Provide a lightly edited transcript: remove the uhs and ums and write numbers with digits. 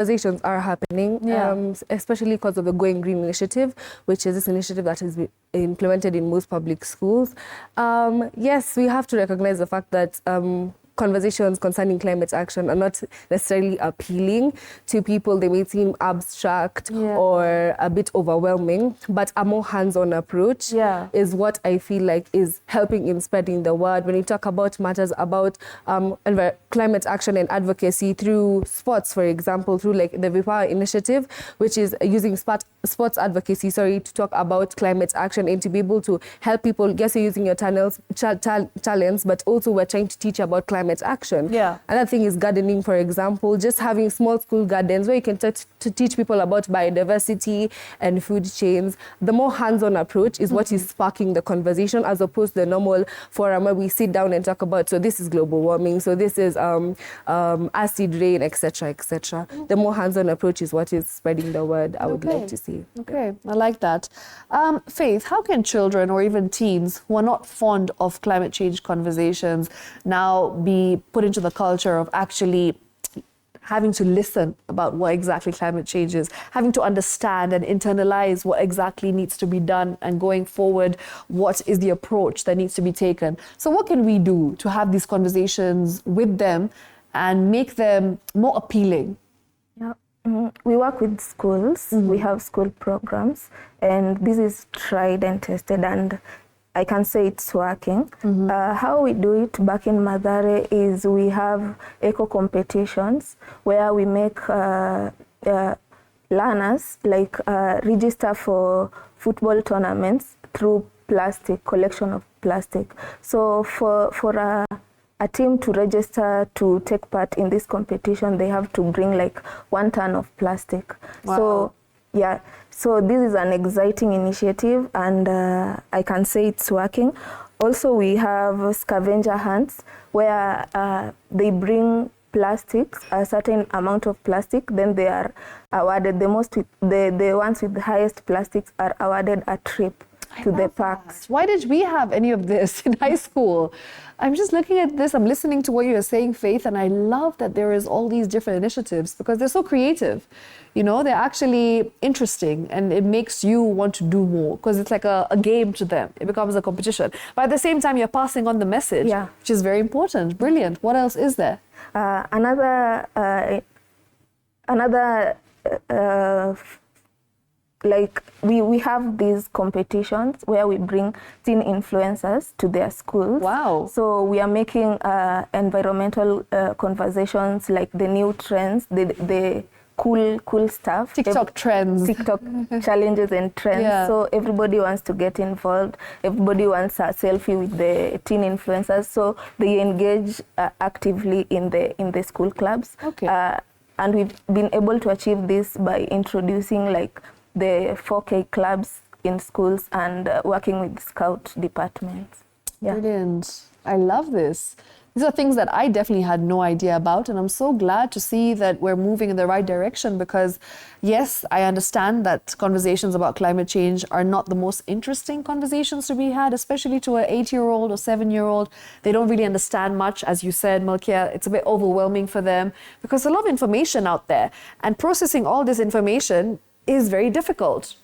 conversations are happening, especially because of the Going Green initiative, which is this initiative that is implemented in most public schools. Yes, we have to recognize the fact that conversations concerning climate action are not necessarily appealing to people. They may seem abstract or a bit overwhelming, but a more hands-on approach is what I feel like is helping in spreading the word. When you talk about matters about climate action and advocacy through sports, for example, through like the Vipower initiative, which is using sports advocacy, to talk about climate action and to be able to help people. Yes, you're using your talents, but also we're trying to teach about climate action. Another thing is gardening, for example, just having small school gardens where you can to teach people about biodiversity and food chains. The more hands-on approach is what is sparking the conversation, as opposed to the normal forum where we sit down and talk about, so this is global warming, so this is acid rain, etc., etc. The more hands-on approach is what is spreading the word, I would like to see. Okay, I like that. Faith, how can children or even teens who are not fond of climate change conversations now be put into the culture of actually having to listen about what exactly climate change is, having to understand and internalize what exactly needs to be done, and going forward, what is the approach that needs to be taken? So what can we do to have these conversations with them and make them more appealing? We work with schools. We have school programs, and this is tried and tested, and I can say it's working. How we do it back in Mathare is we have eco competitions where we make learners register for football tournaments through collection of plastic. So for a team to register to take part in this competition, they have to bring 1 ton of plastic. Wow. So this is an exciting initiative, and I can say it's working. Also, we have scavenger hunts where they bring plastics, a certain amount of plastic, then they are awarded the ones with the highest plastics are awarded a trip to the parks. Why did we have any of this in high school? I'm just looking at this, I'm listening to what you're saying, Faith, and I love that there is all these different initiatives because they're so creative. You know, they're actually interesting, and it makes you want to do more because it's like a game to them. It becomes a competition. But at the same time, you're passing on the message, which is very important. Brilliant. What else is there? We have these competitions where we bring teen influencers to their schools. Wow. So we are making environmental conversations, like the new trends, the cool stuff. TikTok trends. TikTok challenges and trends. So everybody wants to get involved. Everybody wants a selfie with the teen influencers. So they engage actively in the school clubs. And we've been able to achieve this by introducing the 4K clubs in schools and working with scout departments. Brilliant. I love this. These are things that I definitely had no idea about, and I'm so glad to see that we're moving in the right direction because, yes, I understand that conversations about climate change are not the most interesting conversations to be had, especially to an 8-year-old or 7-year-old. They don't really understand much. As you said, Malkia, it's a bit overwhelming for them because there's a lot of information out there, and processing all this information is very difficult.